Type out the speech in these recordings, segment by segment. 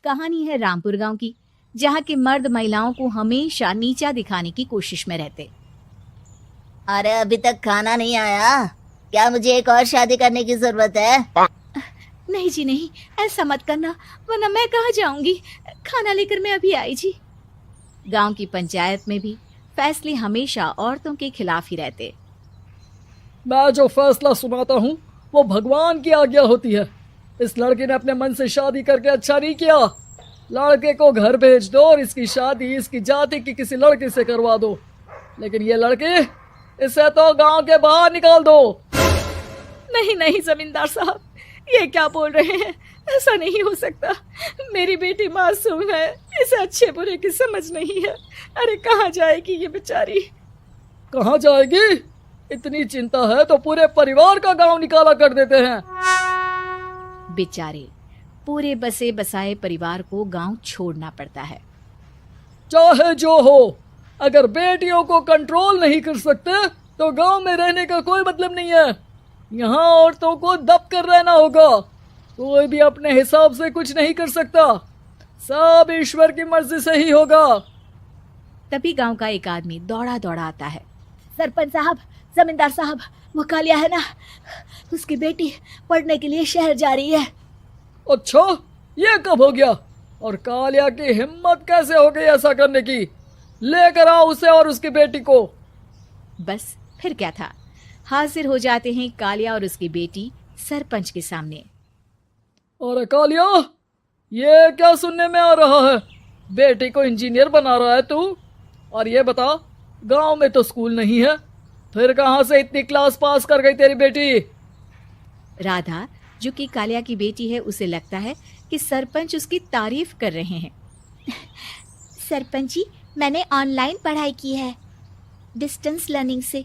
कहानी है रामपुर गांव की, जहां के मर्द महिलाओं को हमेशा नीचा दिखाने की कोशिश में रहते। अरे अभी तक खाना नहीं आया, क्या मुझे एक और शादी करने की जरूरत है? नहीं जी नहीं, ऐसा मत करना, वरना मैं कहाँ जाऊंगी। खाना लेकर मैं अभी आई जी। गांव की पंचायत में भी फैसले हमेशा औरतों के खिलाफ ही रहते। मैं जो फैसला सुनाता हूँ वो भगवान की आज्ञा होती है। इस लड़के ने अपने मन से शादी करके अच्छा नहीं किया। लड़के को घर भेज दो और इसकी शादी इसकी जाति की किसी लड़के से करवा दो, लेकिन ये लड़के, इसे तो गांव के बाहर निकाल दो। नहीं नहीं जमींदार साहब, ये क्या बोल रहे हैं? ऐसा नहीं हो सकता। मेरी बेटी मासूम है, इसे अच्छे बुरे की समझ नहीं है। अरे कहाँ जाएगी ये बेचारी? कहाँ जाएगी? इतनी चिंता है तो पूरे परिवार का गांव निकाला कर देते हैं। बेचारे पूरे बसे बसाए परिवार को गांव छोड़ना पड़ता है। चाहे जो हो, अगर बेटियों को कंट्रोल नहीं कर सकते तो गांव में रहने का कोई मतलब नहीं है। यहाँ औरतों को दब कर रहना होगा। कोई भी अपने हिसाब से कुछ नहीं कर सकता, सब ईश्वर की मर्जी से ही होगा। तभी गांव का एक आदमी दौड़ा दौड़ा आता है। सरपंच साहब, जमींदार साहब, वो कालिया है ना, उसकी बेटी पढ़ने के लिए शहर जा रही है। अच्छा, ये कब हो गया? और कालिया की हिम्मत कैसे हो गई ऐसा करने की? लेकर आओ उसे और उसकी बेटी को। बस फिर क्या था, हाजिर हो जाते हैं कालिया और उसकी बेटी सरपंच के सामने। अरे कालिया, ये क्या सुनने में आ रहा है? बेटी को इंजीनियर बना रहा है तू? और ये बता, गांव में तो स्कूल नहीं है, फिर कहां से इतनी क्लास पास कर गई तेरी बेटी? राधा, जो कि कालिया की बेटी है, उसे लगता है कि सरपंच उसकी तारीफ कर रहे हैं। सरपंच जी, मैंने ऑनलाइन पढ़ाई की है, डिस्टेंस लर्निंग से।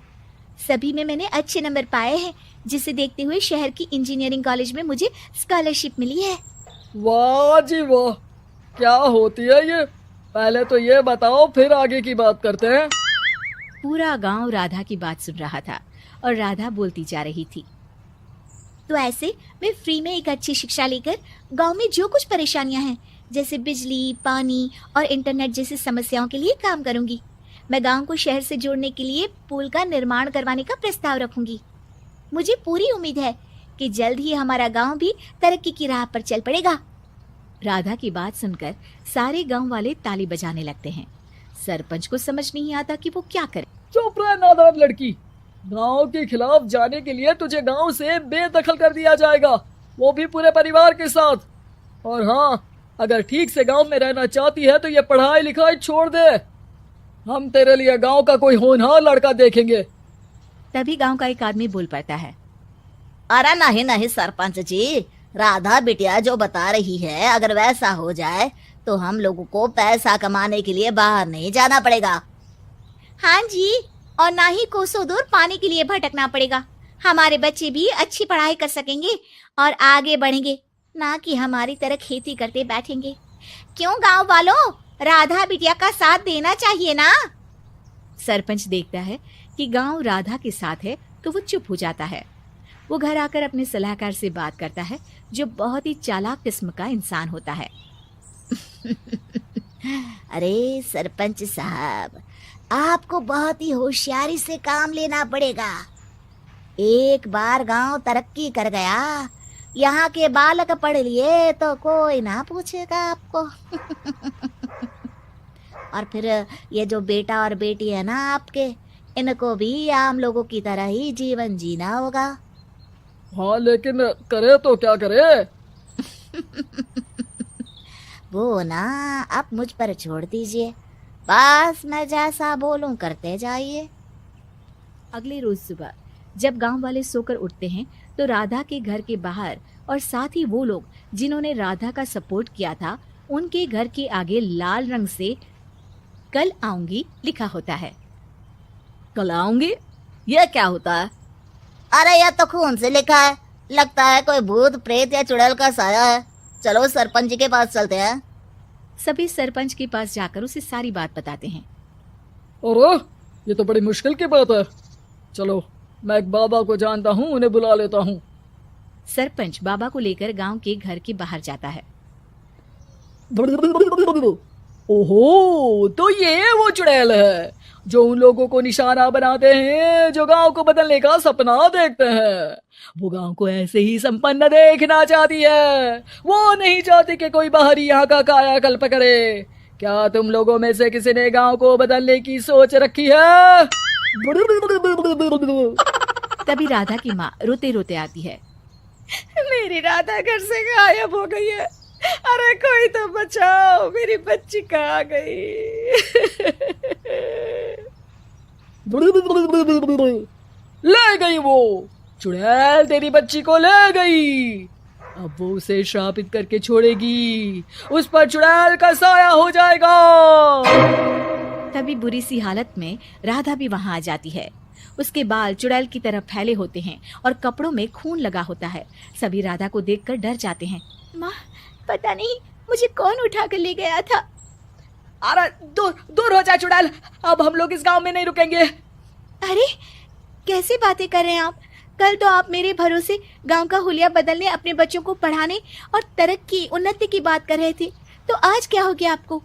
सभी में मैंने अच्छे नंबर पाए हैं, जिसे देखते हुए शहर की इंजीनियरिंग कॉलेज में मुझे स्कॉलरशिप मिली है। वाह जी वाह, क्या होती है ये? पहले तो ये बताओ, फिर आगे की बात करते हैं। पूरा गांव राधा की बात सुन रहा था और राधा बोलती जा रही थी। तो ऐसे मैं फ्री में एक अच्छी शिक्षा लेकर गांव में जो कुछ परेशानियां हैं, जैसे बिजली, पानी और इंटरनेट जैसी समस्याओं के लिए काम करूंगी। मैं गांव को शहर से जोड़ने के लिए पुल का निर्माण करवाने का प्रस्ताव रखूंगी। मुझे पूरी उम्मीद है कि जल्द ही हमारा गांव भी तरक्की की राह पर चल पड़ेगा। राधा की बात सुनकर सारे गांव वाले ताली बजाने लगते हैं। सरपंच को समझ नहीं आता कि वो क्या करे। चुप रह नादान लड़की, गांव के खिलाफ जाने के लिए तुझे गांव से बेदखल कर दिया जाएगा, वो भी पूरे परिवार के साथ। और हाँ, अगर ठीक से गांव में रहना चाहती है तो ये पढ़ाई लिखाई छोड़ दे। हम तेरे लिए गांव का कोई होनहार लड़का देखेंगे। तभी गांव का एक आदमी बोल पड़ता है। अरे नहीं नहीं सरपंच जी, राधा बिटिया जो बता रही है, अगर वैसा हो जाए तो हम लोगों को पैसा कमाने के लिए बाहर नहीं जाना पड़ेगा। हाँ जी, और ना ही कोसों दूर पानी के लिए भटकना पड़ेगा। हमारे बच्चे भी अच्छी पढ़ाई कर सकेंगे और आगे बढ़ेंगे, ना कि हमारी तरह खेती करते बैठेंगे। क्यों गांव वालों, राधा बिटिया का साथ देना चाहिए ना। सरपंच देखता है कि गांव राधा के साथ है तो वो चुप हो जाता है। वो घर आकर अपने सलाहकार से बात करता है, जो बहुत ही चालाक किस्म का इंसान होता है। अरे सरपंच साहब, आपको बहुत ही होशियारी से काम लेना पड़ेगा। एक बार गांव तरक्की कर गया, यहाँ के बालक पढ़ लिए तो कोई ना पूछेगा आपको। और फिर ये जो बेटा और बेटी है ना आपके, इनको भी आम लोगों की तरह ही जीवन जीना होगा। हाँ, लेकिन करे तो क्या करे? वो ना आप मुझ पर छोड़ दीजिए, बस मैं जैसा बोलूं करते जाइए। अगले रोज सुबह जब गांव वाले सोकर उठते हैं तो राधा के घर के बाहर और साथ ही वो लोग जिन्होंने राधा का सपोर्ट किया था, उनके घर के आगे लाल रंग से कल आऊंगी लिखा होता है। कल आऊंगी? ये क्या होता है? अरे यह तो खून से लिखा है, लगता है कोई भूत प्रेत या चुड़ैल का साया है। चलो सरपंच जी के पास चलते हैं। सभी सरपंच के पास जाकर उसे सारी बात बताते हैं। और ये तो बड़ी मुश्किल की बात है। चलो, मैं एक बाबा को जानता हूँ, उन्हें बुला लेता हूँ। सरपंच बाबा को लेकर गांव के घर के बाहर जाता है। ओहो, तो ये वो चुड़ैल है जो उन लोगों को निशाना बनाते हैं जो गांव को बदलने का सपना देखते हैं। वो गांव को ऐसे ही संपन्न देखना चाहती है। वो नहीं चाहती कि कोई बाहरी यहाँ का कायाकल्प करे। क्या तुम लोगों में से किसी ने गांव को बदलने की सोच रखी है? तभी राधा की माँ रोते रोते आती है। मेरी राधा घर से गायब हो गई है। अरे कोई तो बचाओ, मेरी बच्ची कहाँ गई? ले गई वो चुड़ैल, तेरी बच्ची को ले गई। अब वो उसे श्रापित करके छोड़ेगी। उस पर चुड़ैल का साया हो जाएगा। तभी बुरी सी हालत में राधा भी वहां आ जाती है। उसके बाल चुड़ैल की तरफ फैले होते हैं और कपड़ों में खून लगा होता है। सभी राधा को देखकर डर जाते हैं। माँ, पता नहीं मुझे कौन उठा कर ले गया था। अरे दूर दूर हो जा चुड़ैल, अब हम लोग इस गांव में नहीं रुकेंगे। अरे कैसी बातें कर रहे हैं आप? कल तो आप मेरे भरोसे गांव का हुलिया बदलने, अपने बच्चों को पढ़ाने और तरक्की उन्नति की बात कर रहे थे, तो आज क्या हो गया आपको?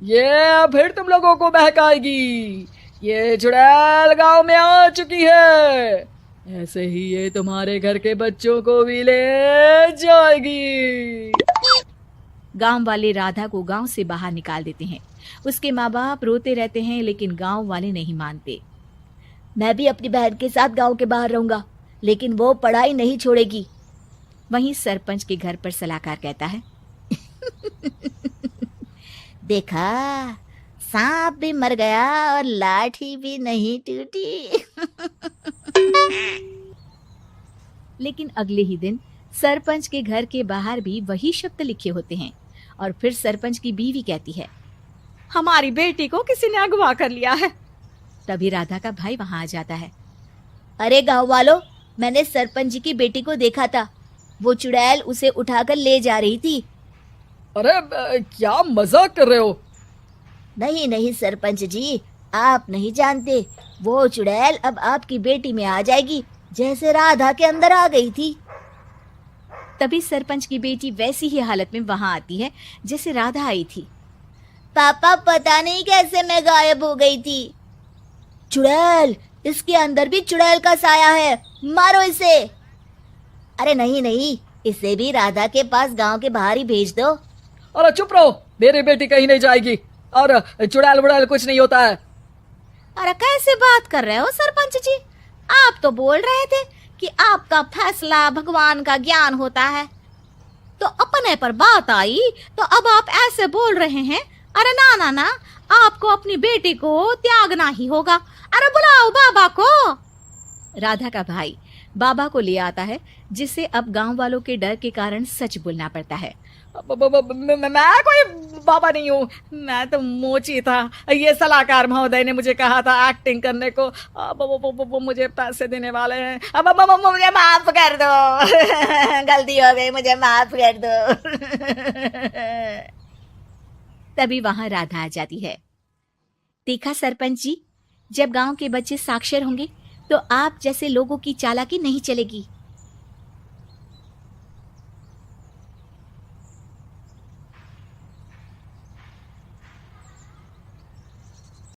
ये फिर तुम लोगों को बहकाएगी। ये चुड़ैल गांव में आ चुकी है। ऐसे ही ये तुम्हारे घर के बच्चों को भी ले जाएगी। गांव वाले राधा को गांव से बाहर निकाल देते हैं। उसके माँ बाप रोते रहते हैं, लेकिन गांव वाले नहीं मानते। मैं भी अपनी बहन के साथ गांव के बाहर रहूंगा, लेकिन वो पढ़ाई नहीं छोड़ेगी। वहीं सरपंच के घर पर सलाहकार कहता है, देखा, सांप भी मर गया और लाठी भी नहीं टूटी। लेकिन अगले ही दिन सरपंच के घर के बाहर भी वही शब्द लिखे होते हैं। और फिर सरपंच की बीवी कहती है, हमारी बेटी को किसी ने अगवा कर लिया है। तभी राधा का भाई वहां आ जाता है। अरे गांव वालों, मैंने सरपंच जी की बेटी को देखा था। वो चुड़ैल उसे उठाकर ले जा रही थी। अरे क्या मजाक कर रहे हो? नहीं नहीं सरपंच जी, आप नहीं जानते। वो चुड़ैल अब आपकी बेटी में आ जाएगी, जैसे राधा के अंदर आ गई थी। तभी सरपंच की बेटी वैसी ही हालत में वहां आती है जैसे राधा आई थी। पापा, पता नहीं कैसे मैं गायब हो गई थी। चुड़ैल, इसके अंदर भी चुड़ैल का साया है, मारो इसे। अरे नहीं नहीं, इसे भी राधा के पास गांव के बाहर ही भेज दो। अरे चुप रहो, मेरी बेटी कहीं नहीं जाएगी और चुड़ैल बुड़ैल कुछ नहीं होता है। अरे कैसे बात कर रहे हो सरपंच जी? आप तो बोल रहे थे कि आपका फैसला भगवान का ज्ञान होता है, तो अपने पर बात आई तो अब आप ऐसे बोल रहे हैं। अरे ना ना ना, आपको अपनी बेटी को त्यागना ही होगा। अरे बुलाओ बाबा को। राधा का भाई बाबा को ले आता है, जिसे अब गांव वालों के डर के कारण सच बोलना पड़ता है। मैं कोई बाबा नहीं हूँ, मैं तो मोची था। ये सलाहकार महोदय ने मुझे कहा था एक्टिंग करने को। वो मुझे पैसे देने वाले हैं। अब मुझे माफ कर दो। गलती हो गई, मुझे माफ कर दो। तभी वहां राधा आ जाती है। देखा सरपंच जी, जब गांव के बच्चे साक्षर होंगे तो आप जैसे लोगों की चालाकी नहीं चलेगी।